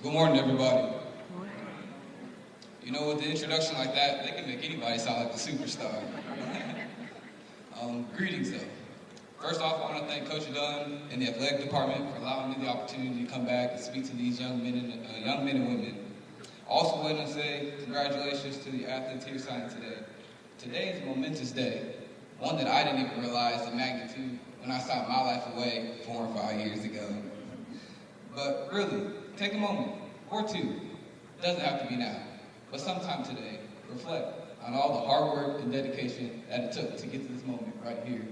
Good morning, everybody. You know, with the introduction like that, they can make anybody sound like a superstar. Greetings, though. First off, I want to thank Coach Dunn and the athletic department for allowing me the opportunity to come back and speak to these young men and women. Also, want to say congratulations to the athletes here signing today. Today is a momentous day, one that I didn't even realize the magnitude when I signed my life away 4 or 5 years ago. But really, take a moment, or two. It doesn't have to be now, but sometime today, reflect on all the hard work and dedication that it took to get to this moment right here.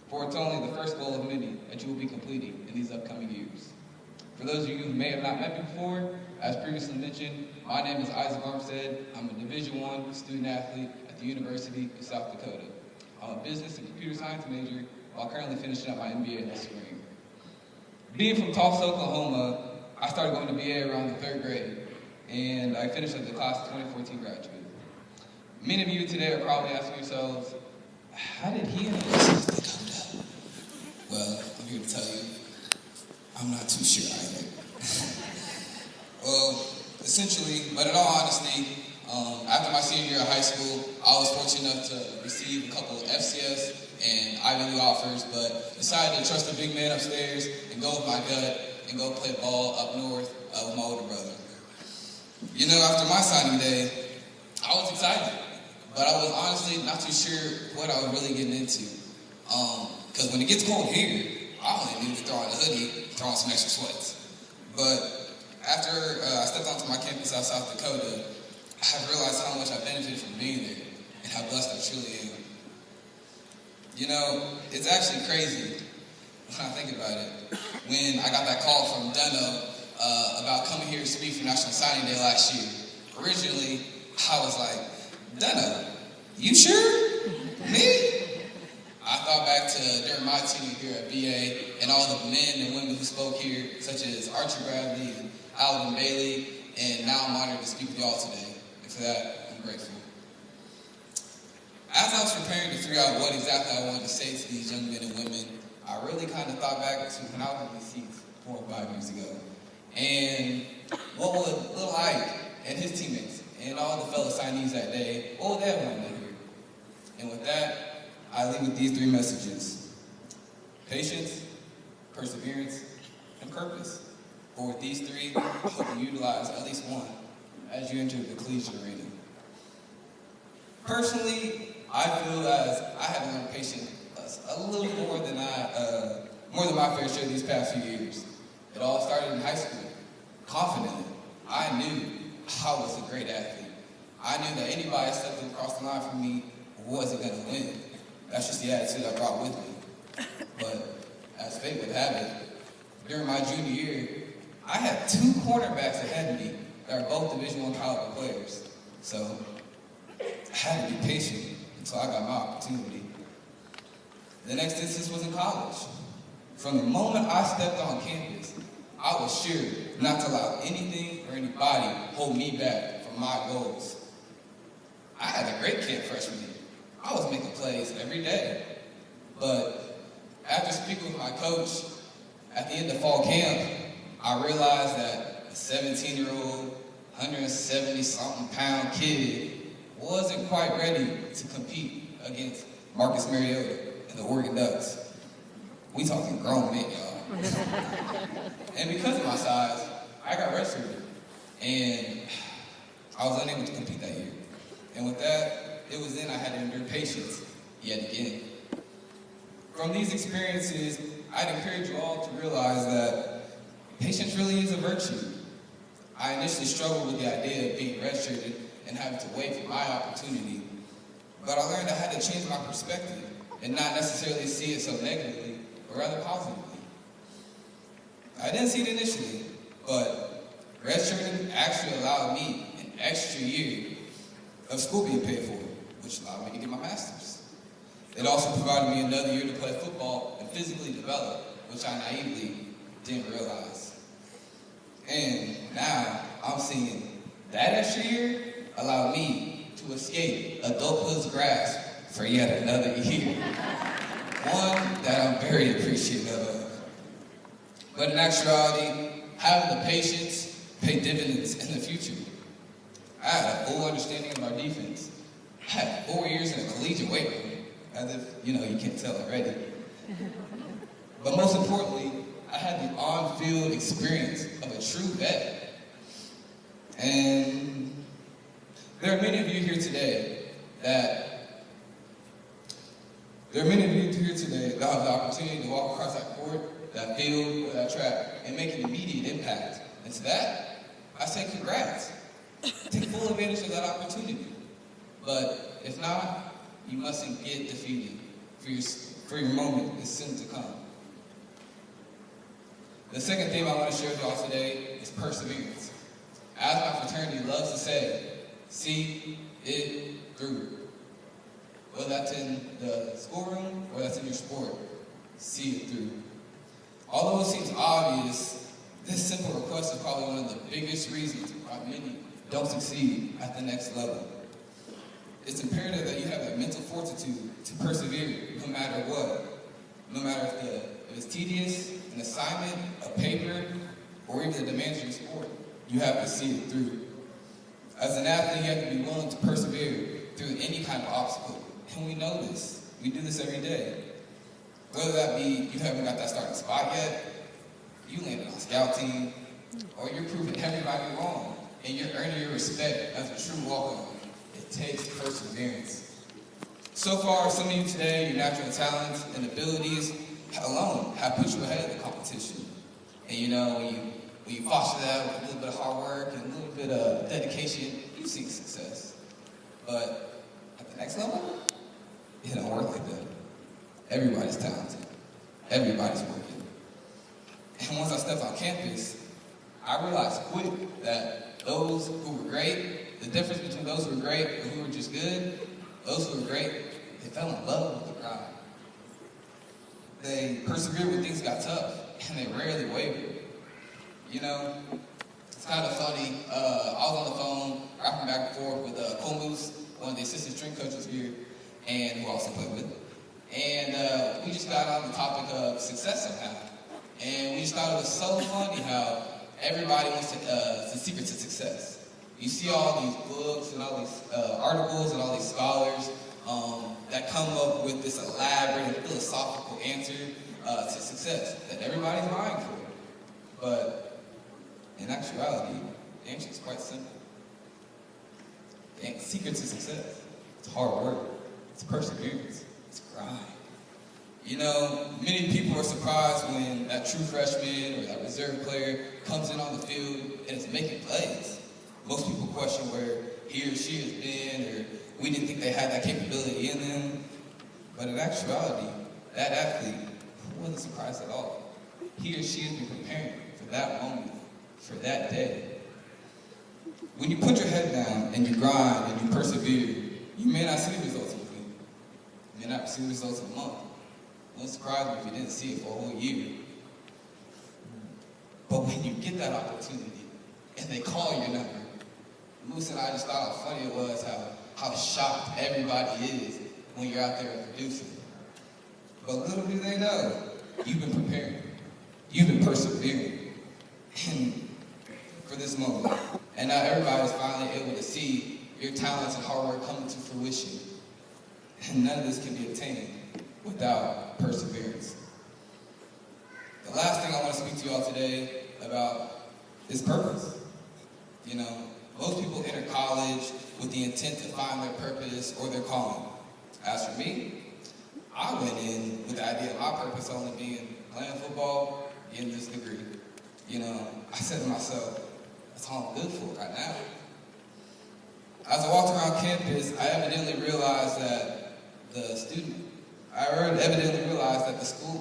For it's only the first goal of many that you will be completing in these upcoming years. For those of you who may have not met me before, as previously mentioned, my name is Armstead. I'm a Division I student athlete at the University of South Dakota. I'm a business and computer science major while currently finishing up my MBA this spring. Being from Tulsa, Oklahoma, I started going to BA around the 3rd grade, and I finished as the class of 2014 graduate. Many of you today are probably asking yourselves, how did he end up in South Dakota? Well, I'm here to tell you, I'm not too sure either. Well, essentially, but in all honesty, after my senior year of high school, I was fortunate enough to receive a couple of FCS and Ivy League offers, but decided to trust the big man upstairs and go with my gut and go play ball up north with my older brother. You know, after my signing day, I was excited, but I was honestly not too sure what I was really getting into. Because when it gets cold here, I only need to throw on a hoodie, throw on some extra sweats. But after I stepped onto my campus out South Dakota, I have realized how much I benefited from being there and how blessed I truly am. You know, it's actually crazy when I think about it. When I got that call from Dunno about coming here to speak for National Signing Day last year, originally I was like, Dunno, you sure? Me? I thought back to during my tenure here at BA and all the men and women who spoke here, such as Archie Bradley and Alvin Bailey, and now I'm honored to speak with y'all today. And for that, I'm grateful. As I was preparing to figure out what exactly I wanted to say to these young men and women, I really kind of thought back to when I was in these seats 4 or 5 years ago. And what would Lil Ike and his teammates and all the fellow signees that day, what would they have wanted to hear? And with that, I leave with these 3 messages: patience, perseverance, and purpose. For with these 3, I hope you utilize at least one as you enter the collegiate arena. Personally, I feel as I have learned patience a little more than my fair share these past few years. It all started in high school. Confidently, I knew I was a great athlete. I knew that anybody that stepped across the line from me wasn't going to win. That's just the attitude I brought with me. But as fate would have it, during my junior year, I had 2 cornerbacks ahead of me that are both Division I caliber players. So I had to be patient until I got my opportunity. The next instance was in college. From the moment I stepped on campus, I was sure not to allow anything or anybody hold me back from my goals. I had a great camp freshman year. I was making plays every day. But after speaking with my coach at the end of fall camp, I realized that a 17-year-old, 170-something pound kid wasn't quite ready to compete against Marcus Mariota and the Oregon Ducks. We talking grown men, y'all. And because of my size, I got redshirted, and I was unable to compete that year. And with that, it was then I had to endure patience yet again. From these experiences, I'd encourage you all to realize that patience really is a virtue. I initially struggled with the idea of being redshirted and having to wait for my opportunity, but I learned I had to change my perspective and not necessarily see it so negatively, but rather positively. I didn't see it initially, but redshirting actually allowed me an extra year of school being paid for, which allowed me to get my master's. It also provided me another year to play football and physically develop, which I naively didn't realize. And now I'm seeing that extra year allowed me to escape adulthood's grasp for yet another year. One that I'm very appreciative of. But in actuality, Having the patience pay dividends in the future. I had a full understanding of our defense. I had 4 years in a collegiate weight room, as if, you can't tell already. But most importantly, I had the on-field experience of a true vet. And there are many of you here today that have the opportunity to walk across that court, that field, or that track, and make an immediate impact. And to that, I say congrats. Take full advantage of that opportunity. But if not, you mustn't get defeated, for your moment is soon to come. The second theme I want to share with y'all today is perseverance. As my fraternity loves to say, see it through. Whether that's in the schoolroom or that's in your sport, see it through. Although it seems obvious, this simple request is probably one of the biggest reasons why many don't succeed at the next level. It's imperative that you have that mental fortitude to persevere no matter what. No matter if it's tedious, an assignment, a paper, or even the demands of your sport, you have to see it through. As an athlete, you have to be willing to persevere through any kind of obstacle. And we know this. We do this every day. Whether that be you haven't got that starting spot yet, you landed on a scout team, or you're proving everybody wrong, and you're earning your respect as a true walk-on. It takes perseverance. So far, some of you today, your natural talents and abilities alone have put you ahead of the competition. And when you foster that with a little bit of hard work and a little bit of dedication, you see success. But at the next level, it don't work like that. Everybody's talented. Everybody's working. And once I stepped on campus, I realized quick that those who were great, the difference between those who were great and who were just good, those who were great, they fell in love with the grind. They persevered when things got tough, and they rarely wavered. It's kind of funny. I was on the phone, rapping back and forth with Cole Moose, one of the assistant string coaches here, and who I also played with. And we just got on the topic of success somehow. And we just thought it was so funny how everybody wants the secret to success. You see all these books and all these articles and all these scholars that come up with this elaborate and philosophical answer to success that everybody's vying for. But in actuality, the answer is quite simple. The secret to success, it's hard work, it's perseverance, it's grind. Many people are surprised when that true freshman or that reserve player comes in on the field and is making plays. Most people question where he or she has been, or we didn't think they had that capability in them. But in actuality, that athlete wasn't surprised at all. He or she has been preparing for that moment, for that day. When you put your head down and you grind and you persevere, you may not see the results in a week. You may not see the results in a month. It won't surprise me if you didn't see it for a whole year. But when you get that opportunity and they call your number, Moose and I just thought how funny it was how shocked everybody is when you're out there producing. But little do they know, you've been preparing. You've been persevering for this moment. And now everybody's finally able to see your talents and hard work coming to fruition. And none of this can be obtained without perseverance. The last thing I want to speak to you all today about is purpose. Most people enter college with the intent to find their purpose or their calling. As for me, I went in with the idea of my purpose only being playing football, getting this degree. I said to myself, that's all I'm good for right now. As I walked around campus, I evidently realized that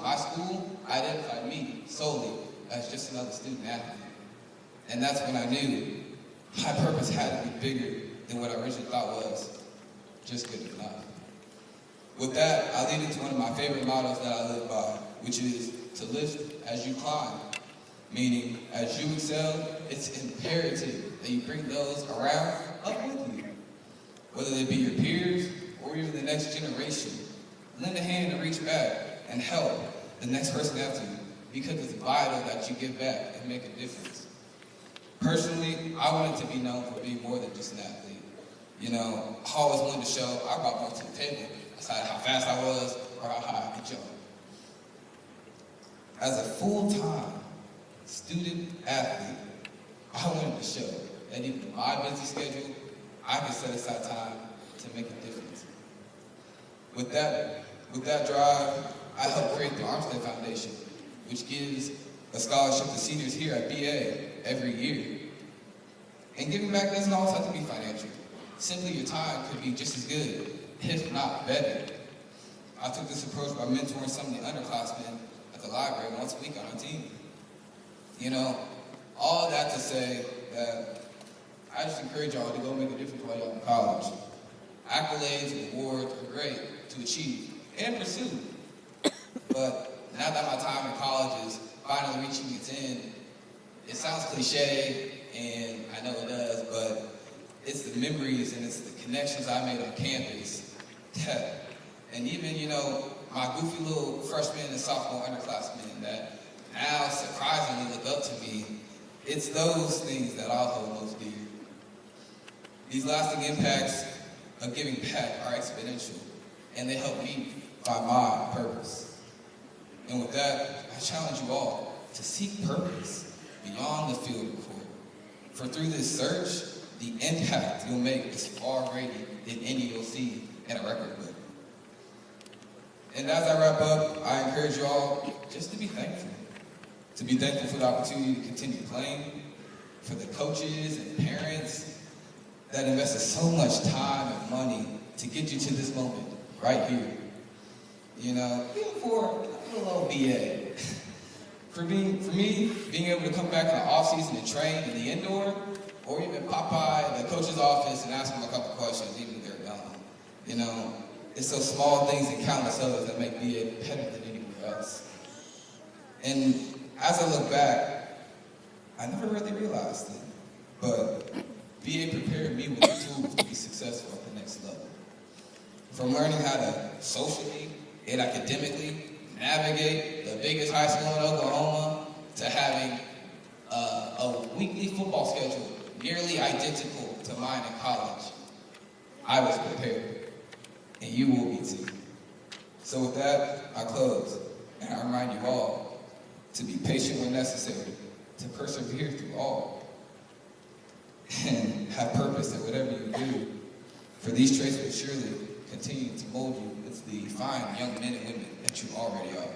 my school identified me solely as just another student athlete. And that's when I knew my purpose had to be bigger than what I originally thought was just good enough. With that, I lead into one of my favorite mottos that I live by, which is to lift as you climb. Meaning, as you excel, it's imperative that you bring those around up with you. Whether they be your peers or even the next generation. Lend a hand to reach back and help the next person after you. because it's vital that you give back and make a difference. Personally, I wanted to be known for being more than just an athlete. You know, I always wanted to show I brought more to the table, aside how fast I was or how high I could jump. As a full-time student athlete, I wanted to show that even in my busy schedule, I could set aside time to make a difference. With that drive, I helped create the Armstead Foundation, which gives a scholarship to seniors here at BA every year. And giving back doesn't always have to be financial. Simply your time could be just as good, if not better. I took this approach by mentoring some of the underclassmen at the library once a week on our team. You know, all that to say that I just encourage y'all to go make a difference while y'all in college. Accolades and awards are great to achieve and pursue. But now that my time in college is finally reaching its end, it sounds cliche, and I know it does, but it's the memories and it's the connections I made on campus. And even, you know, my goofy little freshman and sophomore underclassmen that now surprisingly look up to me, it's those things that I'll hold most dear. These lasting impacts of giving back are exponential, and they help me find my purpose. And with that, I challenge you all to seek purpose beyond the field of court. For through this search, the impact you'll make is far greater than any you'll see in a record book. And as I wrap up, I encourage you all just to be thankful. To be thankful for the opportunity to continue playing, for the coaches and parents that invested so much time and money to get you to this moment right here. You know, even for a little BA. For me, being able to come back in the off-season and train in the indoor, or even pop by the coach's office and ask him a couple questions, even if they're dumb. You know, it's those small things and countless others that make BA better than anywhere else. And as I look back, I never really realized it, but BA prepared me with the tools to be successful at the next level. From learning how to socially and academically navigate the biggest high school in Oklahoma, to having a weekly football schedule nearly identical to mine in college, I was prepared, and you will be too. So with that, I close, and I remind you all to be patient when necessary, to persevere through all, and have purpose in whatever you do. For these traits will surely continue to mold you into the fine young men and women that you already are.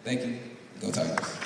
Thank you. Go Tigers.